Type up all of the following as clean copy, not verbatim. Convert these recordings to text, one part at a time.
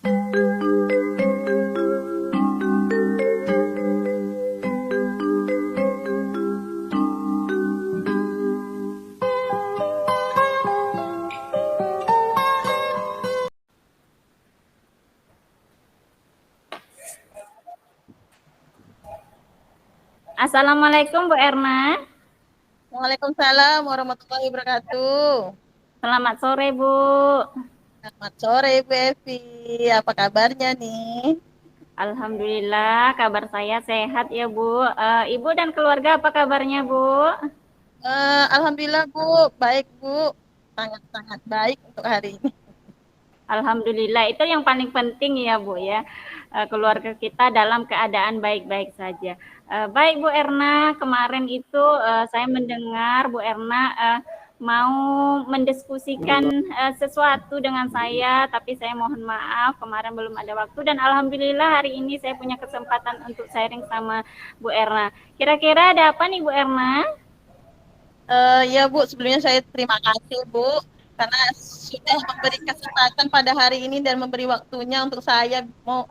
Assalamualaikum Bu Erna. Waalaikumsalam warahmatullahi wabarakatuh. Selamat sore Bu. Selamat sore Bu Evi, apa kabarnya nih? Alhamdulillah kabar saya sehat ya Bu. Ibu dan keluarga apa kabarnya Bu? Alhamdulillah Bu, baik Bu, sangat-sangat baik untuk hari ini. Alhamdulillah itu yang paling penting ya Bu ya. Keluarga kita dalam keadaan baik-baik saja. Baik Bu Erna, kemarin itu saya mendengar Bu Erna mau mendiskusikan sesuatu dengan saya, tapi saya mohon maaf kemarin belum ada waktu dan alhamdulillah hari ini saya punya kesempatan untuk sharing sama Bu Erna. Kira-kira ada apa nih Bu Erna? Ya Bu, sebelumnya saya terima kasih Bu, karena sudah memberi kesempatan pada hari ini dan memberi waktunya untuk saya mau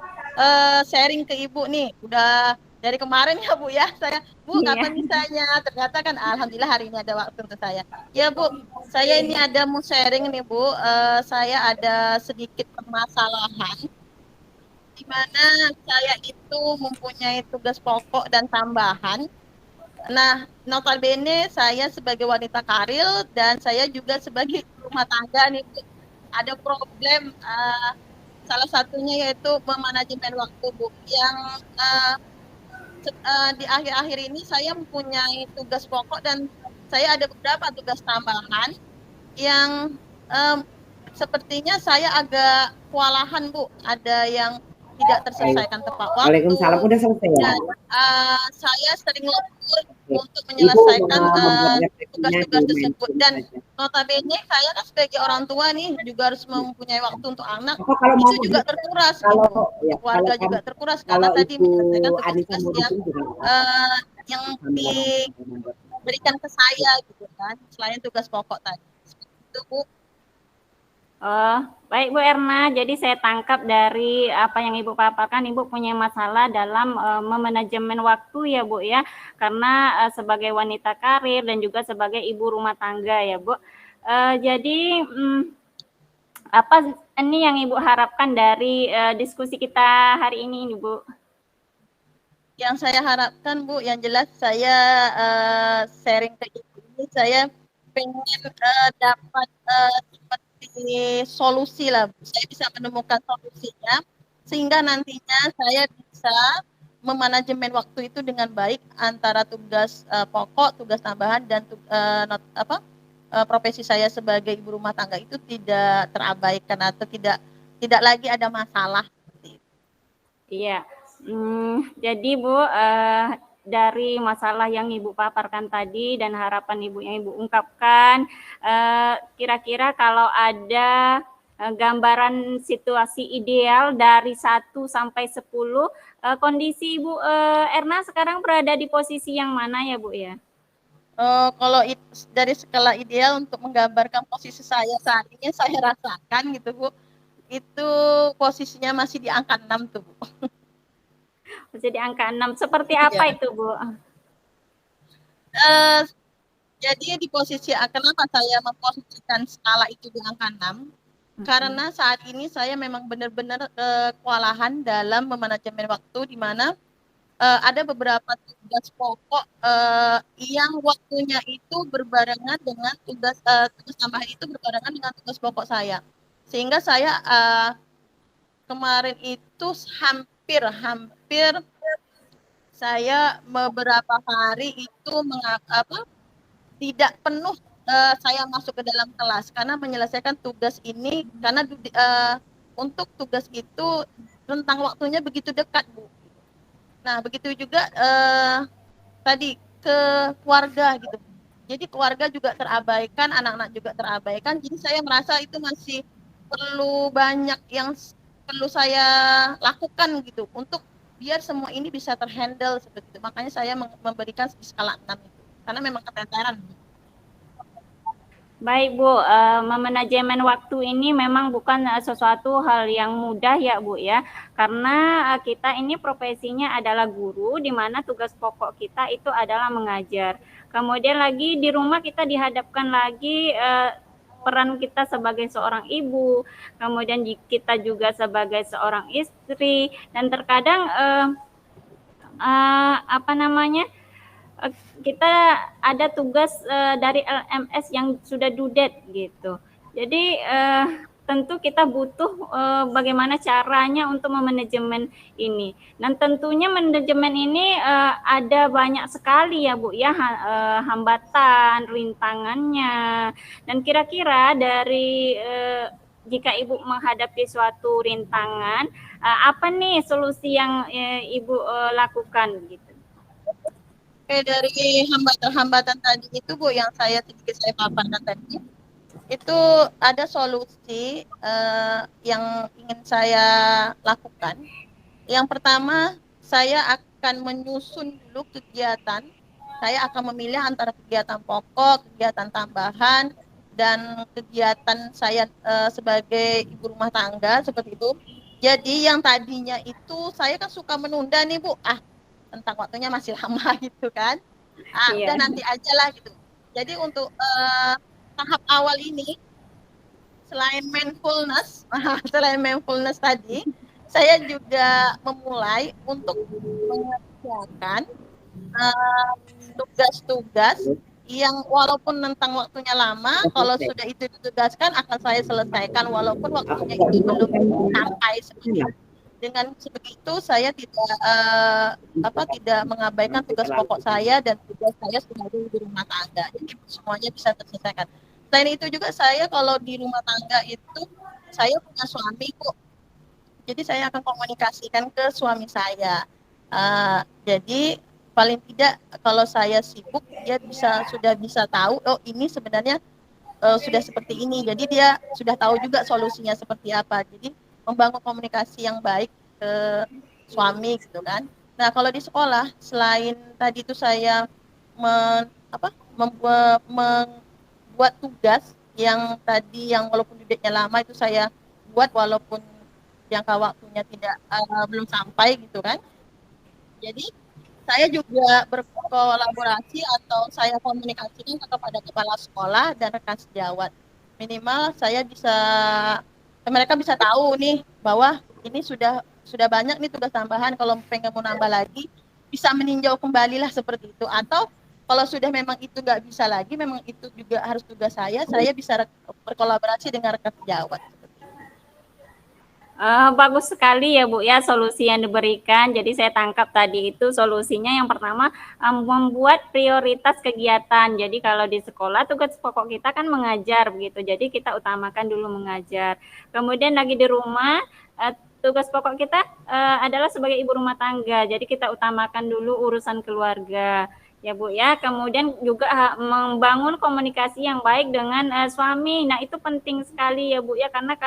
sharing ke Ibu nih. Udah dari kemarin ya Bu ya, saya Bu Iya. kapan bisanya? Ternyata kan Alhamdulillah hari ini ada waktu untuk saya. Ya Bu, saya ini ada mau sharing nih Bu, saya ada sedikit permasalahan di mana saya itu mempunyai tugas pokok dan tambahan. Nah, notabene saya sebagai wanita karir dan saya juga sebagai rumah tangga nih, Bu. Ada problem, salah satunya yaitu memanajemen waktu, Bu. Yang di akhir-akhir ini saya mempunyai tugas pokok dan saya ada beberapa tugas tambahan yang em, sepertinya saya agak kewalahan, Bu. Ada yang tidak Baik. terselesaikan tepat waktu Waalaikumsalam. Udah selesai ya? dan saya sering lembur Oke. untuk Ibu menyelesaikan membuat refleksinya di tugas-tugas tersebut. mindful Dan saja. notabene saya kan sebagai orang tua nih juga harus mempunyai waktu untuk anak. Apa kalau mau Itu juga begitu? terkuras Kalau gitu. ya Untuk kalau warga kamu juga terkuras karena kalau tadi Ibu menyelesaikan Anissa tugas-tugas mau di yang sini juga nggak apa-apa. yang Kami orang membuat. diberikan ke saya gitu kan, selain tugas pokok tadi. Itu Bu. Oh, baik Bu Erna. Jadi saya tangkap dari apa yang Ibu paparkan, Ibu punya masalah dalam memanajemen waktu ya Bu ya. Karena sebagai wanita karir dan juga sebagai ibu rumah tangga ya Bu. Jadi apa ini yang Ibu harapkan dari diskusi kita hari ini Bu? Yang saya harapkan Bu, yang jelas saya sharing ke Ibu ini, saya pengen dapat seperti solusi lah, Bu. Saya bisa menemukan solusinya, sehingga nantinya saya bisa memanajemen waktu itu dengan baik antara tugas pokok, tugas tambahan, dan profesi saya sebagai ibu rumah tangga itu tidak terabaikan atau tidak lagi ada masalah. Iya. Jadi Bu, dari masalah yang Ibu paparkan tadi dan harapan Ibu yang Ibu ungkapkan, kira-kira kalau ada gambaran situasi ideal dari 1 sampai 10, kondisi Ibu Erna sekarang berada di posisi yang mana ya Bu ya? Kalau dari skala ideal untuk menggambarkan posisi saya saat ini, saya rasakan gitu Bu, itu posisinya masih di angka 6 tuh Bu. Masih di angka 6. Seperti Iya. apa itu Bu? Jadi di posisi kenapa saya memposisikan skala itu di angka 6? Karena saat ini saya memang benar-benar kewalahan dalam memanajemen waktu, di mana ada beberapa tugas pokok yang waktunya itu berbarengan dengan tugas tambahan itu berbarengan dengan tugas pokok saya. Sehingga saya kemarin itu hampir saya beberapa hari itu tidak penuh saya masuk ke dalam kelas karena menyelesaikan tugas ini karena untuk tugas itu rentang waktunya begitu dekat Bu. Nah begitu juga tadi ke keluarga gitu. Jadi keluarga juga terabaikan, anak-anak juga terabaikan. Jadi saya merasa itu masih perlu banyak yang perlu saya lakukan gitu untuk biar semua ini bisa terhandle seperti itu. Makanya saya memberikan skala 6 itu. Karena memang keteteran. Baik Bu, memanajemen waktu ini memang bukan sesuatu hal yang mudah ya Bu ya, karena kita ini profesinya adalah guru, di mana tugas pokok kita itu adalah mengajar. Kemudian lagi di rumah kita dihadapkan lagi peran kita sebagai seorang ibu, kemudian kita juga sebagai seorang istri, dan terkadang apa namanya, kita ada tugas dari LMS yang sudah due date gitu. Jadi tentu kita butuh bagaimana caranya untuk memanajemen ini. Dan tentunya manajemen ini ada banyak sekali ya Bu ya hambatan, rintangannya. Dan kira-kira dari jika Ibu menghadapi suatu rintangan, apa nih solusi yang Ibu lakukan gitu? Oke, dari hambatan-hambatan tadi itu Bu yang sedikit saya paparkan tadi, itu ada solusi yang ingin saya lakukan. Yang pertama, saya akan menyusun dulu kegiatan. Saya akan memilih antara kegiatan pokok, kegiatan tambahan, dan kegiatan saya sebagai ibu rumah tangga seperti itu. Jadi yang tadinya itu saya kan suka menunda nih Bu, tentang waktunya masih lama gitu kan. Udah Iya. nanti aja lah gitu. Jadi untuk tahap awal ini, selain mindfulness tadi, saya juga memulai untuk mengerjakan tugas-tugas yang walaupun tentang waktunya lama, kalau sudah itu ditugaskan akan saya selesaikan walaupun waktunya itu belum sampai seperti itu. Dengan sebegitu saya tidak mengabaikan tugas pokok saya dan tugas saya sebagai ibu rumah tangga. Jadi semuanya bisa terselesaikan. Selain itu juga saya kalau di rumah tangga itu saya punya suami kok. Jadi saya akan komunikasikan ke suami saya. Jadi paling tidak kalau saya sibuk dia sudah bisa tahu ini sebenarnya sudah seperti ini. Jadi dia sudah tahu juga solusinya seperti apa. Jadi membangun komunikasi yang baik ke suami gitu kan. Nah, kalau di sekolah selain tadi itu saya membuat tugas yang tadi yang walaupun duduknya lama itu saya buat walaupun jangka waktunya belum sampai gitu kan. Jadi saya juga berkolaborasi atau saya komunikasikan kepada kepala sekolah dan rekan sejawat. Minimal mereka bisa tahu nih bahwa ini sudah banyak nih tugas tambahan, kalau pengen mau nambah lagi bisa meninjau kembali lah seperti itu. Atau kalau sudah memang itu nggak bisa lagi, memang itu juga harus tugas saya bisa berkolaborasi dengan rekan sejawat. Bagus sekali ya Bu ya solusi yang diberikan. Jadi saya tangkap tadi itu solusinya yang pertama membuat prioritas kegiatan. Jadi kalau di sekolah tugas pokok kita kan mengajar begitu. Jadi kita utamakan dulu mengajar. Kemudian lagi di rumah tugas pokok kita adalah sebagai ibu rumah tangga. Jadi kita utamakan dulu urusan keluarga. Ya Bu ya, kemudian juga membangun komunikasi yang baik dengan suami. Nah itu penting sekali ya Bu ya, karena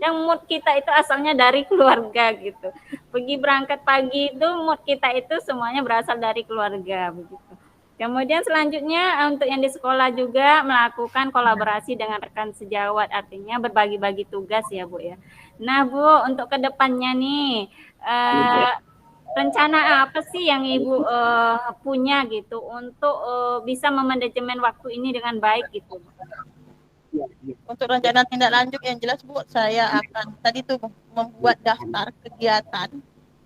yang mood kita itu asalnya dari keluarga gitu. Pergi berangkat pagi itu mood kita itu semuanya berasal dari keluarga begitu. Kemudian selanjutnya untuk yang di sekolah juga melakukan kolaborasi dengan rekan sejawat, artinya berbagi-bagi tugas ya Bu ya. Nah Bu, untuk kedepannya nih rencana apa sih yang Ibu punya gitu untuk bisa memanajemen waktu ini dengan baik gitu? Untuk rencana tindak lanjut yang jelas Bu, saya akan tadi tuh membuat daftar kegiatan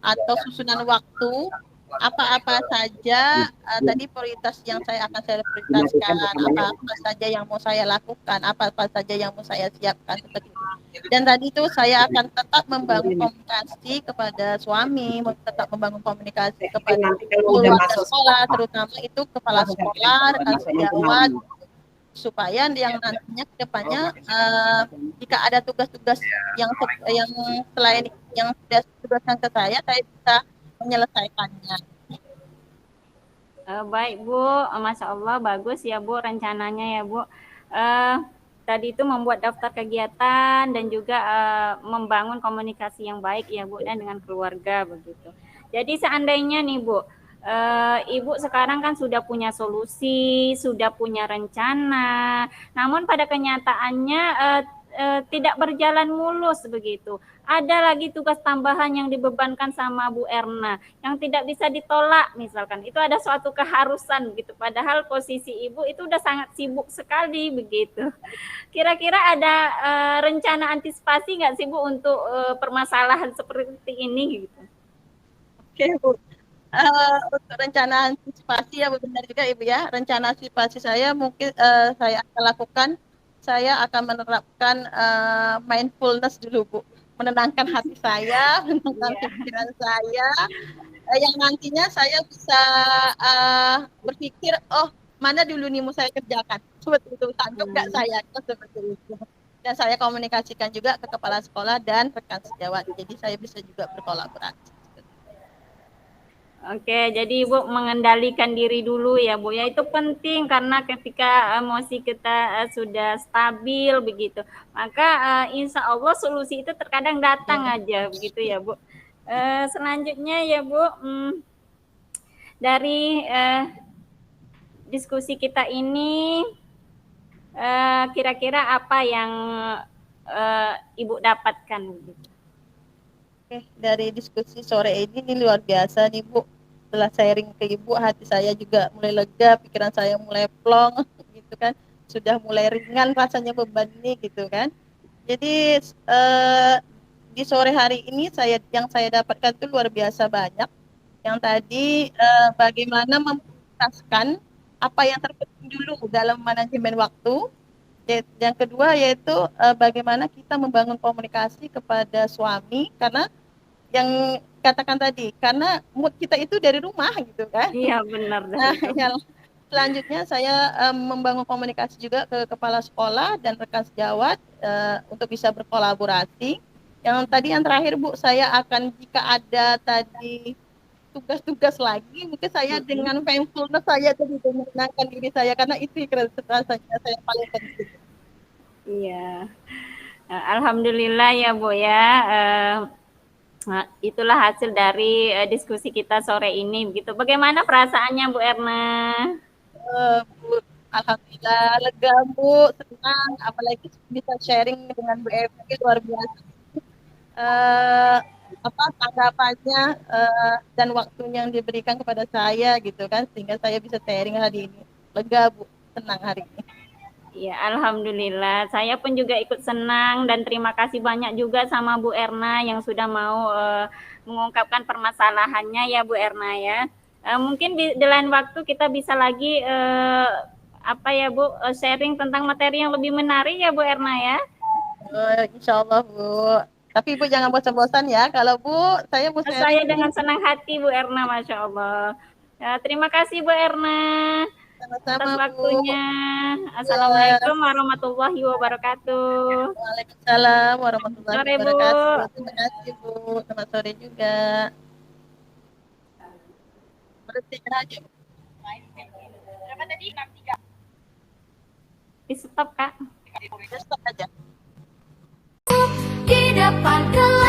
atau susunan waktu apa-apa saja tadi prioritas yang saya prioritaskan, apa-apa saja yang mau saya lakukan, apa-apa saja yang mau saya siapkan seperti itu. Dan tadi itu saya akan tetap membangun komunikasi kepada suami, tetap membangun komunikasi kepada keluarga sekolah, terutama itu kepala sekolah, rekan sejawat, supaya yang nantinya ke depannya jika ada tugas-tugas yang selain yang sudah ditugaskan ke saya bisa menyelesaikannya. Baik Bu, Masya Allah bagus ya Bu rencananya ya Bu. Tadi itu membuat daftar kegiatan dan juga membangun komunikasi yang baik ya Bu dan dengan keluarga begitu. Jadi seandainya nih Bu, Ibu sekarang kan sudah punya solusi, sudah punya rencana, namun pada kenyataannya tidak berjalan mulus begitu. Ada lagi tugas tambahan yang dibebankan sama Bu Erna yang tidak bisa ditolak misalkan. Itu ada suatu keharusan gitu. Padahal posisi Ibu itu udah sangat sibuk sekali begitu. Kira-kira ada rencana antisipasi nggak sih Bu untuk permasalahan seperti ini gitu? Oke, Bu. Untuk rencana antisipasi ya benar juga Ibu ya. Rencana antisipasi saya mungkin saya akan lakukan, saya akan menerapkan mindfulness dulu Bu. Menenangkan hati saya, menenangkan Iya. pikiran saya, yang nantinya saya bisa berpikir, oh mana dulu nih mau saya kerjakan. Seperti itu, sanggup nggak saya? Seperti itu. Dan saya komunikasikan juga ke kepala sekolah dan rekan sejawat. Jadi saya bisa juga berkolaborasi. Oke, jadi Ibu mengendalikan diri dulu ya Bu ya, itu penting karena ketika emosi kita sudah stabil begitu, maka insya Allah solusi itu terkadang datang aja begitu ya Bu. Selanjutnya ya Bu, dari diskusi kita ini kira-kira apa yang Ibu dapatkan? Oke, dari diskusi sore ini luar biasa nih Bu. Setelah sharing ke Ibu, hati saya juga mulai lega, pikiran saya mulai plong gitu kan. Sudah mulai ringan rasanya beban ini gitu kan. Jadi di sore hari ini yang saya dapatkan itu luar biasa banyak. Yang tadi bagaimana memprioritaskan apa yang terpenting dulu dalam manajemen waktu. Yang kedua yaitu bagaimana kita membangun komunikasi kepada suami, karena yang katakan tadi, karena mood kita itu dari rumah gitu kan. Iya benar. Nah, yang selanjutnya saya membangun komunikasi juga ke kepala sekolah dan rekan sejawat untuk bisa berkolaborasi. Yang terakhir Bu, saya akan jika ada tadi tugas-tugas lagi, mungkin saya dengan mindfulness saya tadi menenangkan diri saya, karena itu rasanya saya paling penting. Iya, alhamdulillah ya Bu ya. Nah, itulah hasil dari diskusi kita sore ini begitu. Bagaimana perasaannya Bu Erna? Bu, alhamdulillah lega Bu, senang, apalagi bisa sharing dengan Bu Evi, luar biasa. Tanggapannya dan waktunya yang diberikan kepada saya gitu kan, sehingga saya bisa sharing hari ini. Lega Bu, senang hari ini. Ya, alhamdulillah. Saya pun juga ikut senang dan terima kasih banyak juga sama Bu Erna yang sudah mau mengungkapkan permasalahannya ya Bu Erna ya. Mungkin di lain waktu kita bisa lagi apa ya Bu, sharing tentang materi yang lebih menarik ya Bu Erna ya. Insya Allah Bu. Tapi Ibu jangan bosan-bosan ya. Kalau Bu, saya mau sharing. Saya dengan senang hati Bu Erna, Masya Allah. Terima kasih Bu Erna atas waktunya. Assalamualaikum warahmatullahi wabarakatuh. Waalaikumsalam warahmatullahi Sore, Bu. wabarakatuh. Terima kasih Bu. Selamat sore juga. Berhenti aja. Berapa tadi? 63. Di stop, Kak. Stop aja. Di depan kelas